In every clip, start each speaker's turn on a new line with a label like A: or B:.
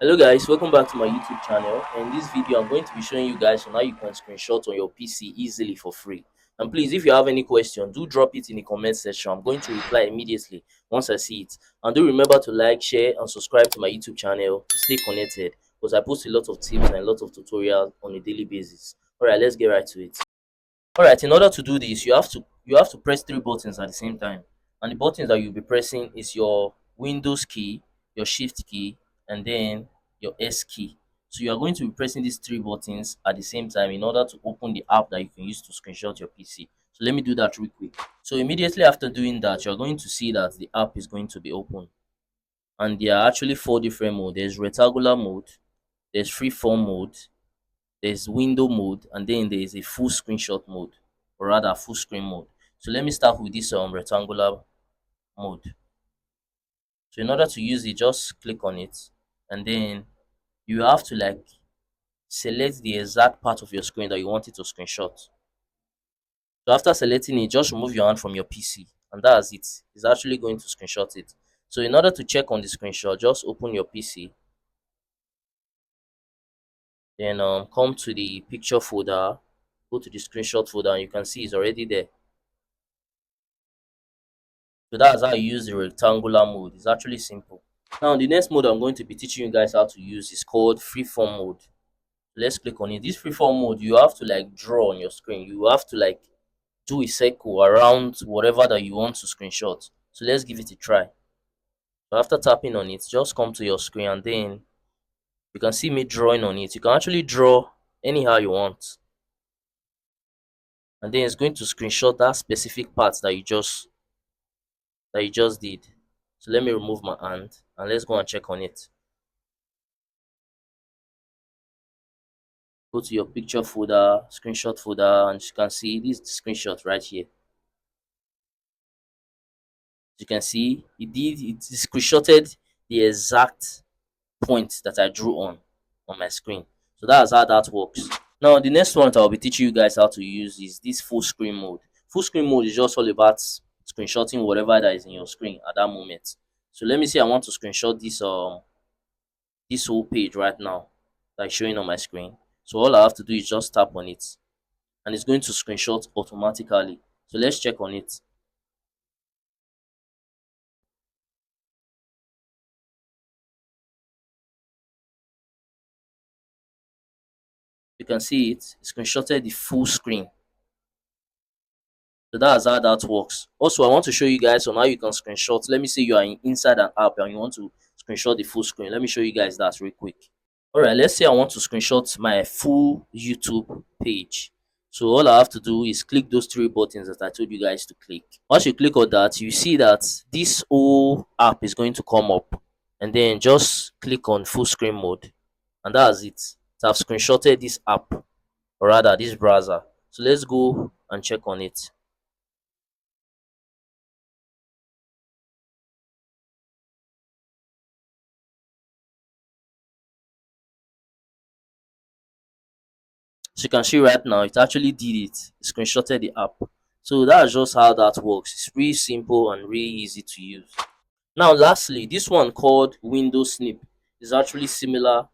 A: Hello guys, welcome back to my YouTube channel. In this video I'm going to be showing you guys on how you can screenshot on your PC easily for free. And please, if you have any question, do drop it in the comment section. I'm going to reply immediately once I see it. And do remember to like, share and subscribe to my YouTube channel to stay connected, because I post a lot of tips and a lot of tutorials on a daily basis. Alright, let's get right to it. Alright, in order to do this, you have to press three buttons at the same time. And the buttons that you'll be pressing is your Windows key, your Shift key, and then your S key. So you are going to be pressing these three buttons at the same time in order to open the app that you can use to screenshot your PC. So let me do that real quick. So immediately after doing that, you're going to see that the app is going to be open. And there are actually four different modes. There's rectangular mode, there's freeform mode, there's window mode, and then there is a full screenshot mode, or rather full screen mode. So let me start with this rectangular mode. So in order to use it, just click on it, and then you have to select the exact part of your screen that you want it to screenshot. So after selecting it, just remove your hand from your PC, and that's it. It's actually going to screenshot it. So in order to check on the screenshot, just open your PC, then come to the picture folder, go to the screenshot folder, and you can see it's already there. So that's how you use the rectangular mode. It's actually simple. Now the next mode I'm going to be teaching you guys how to use is called freeform mode. Let's click on it. This freeform mode, you have to draw on your screen. You have to do a circle around whatever that you want to screenshot. So let's give it a try. So after tapping on it, just come to your screen, and then you can see me drawing on it. You can actually draw anyhow you want, and then it's going to screenshot that specific part that you just did. So let me remove my hand and let's go and check on it. Go to your picture folder, screenshot folder, and you can see this screenshot right here. You can see it screenshotted the exact point that I drew on my screen. So that's how that works. Now the next one that I'll be teaching you guys how to use is this full screen mode. Full screen mode is just all about screenshotting whatever that is in your screen at that moment. So let me say I want to screenshot this whole page right now that's showing on my screen. So all I have to do is just tap on it, and it's going to screenshot automatically. So let's check on it. You can see it screenshotted the full screen. So that's how that works. Also, I want to show you guys on how you can screenshot. Let me say you are inside an app and you want to screenshot the full screen. Let me show you guys that real quick. Alright, let's say I want to screenshot my full YouTube page. So all I have to do is click those three buttons that I told you guys to click. Once you click on that, you see that this whole app is going to come up, and then just click on full screen mode, and that's it. So I've screenshotted this app, or rather this browser. So let's go and check on it. So you can see right now it actually did it. It screenshotted the app. So that's just how that works. It's really simple and really easy to use. Now lastly, this one called Windows Snip is actually similar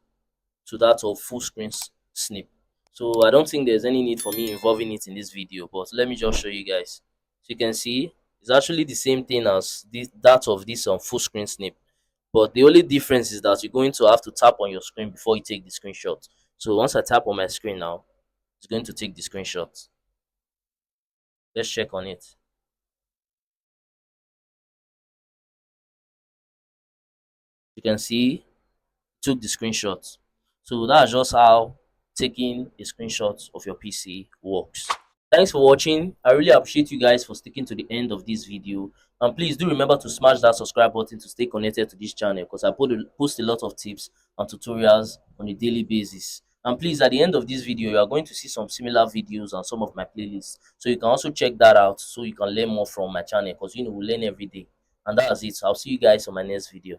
A: to that of full screen snip. So I don't think there's any need for me involving it in this video, but let me just show you guys. So you can see it's actually the same thing as that of this full screen snip, but the only difference is that you're going to have to tap on your screen before you take the screenshot. So once I tap on my screen now, it's going to take the screenshot. Let's check on it. You can see it took the screenshot. So that's just how taking a screenshot of your PC works. Thanks for watching. I really appreciate you guys for sticking to the end of this video. And please do remember to smash that subscribe button to stay connected to this channel, because I post a lot of tips and tutorials on a daily basis. And please, at the end of this video, you are going to see some similar videos on some of my playlists. So you can also check that out so you can learn more from my channel, because we learn every day. And that's it. So I'll see you guys on my next video.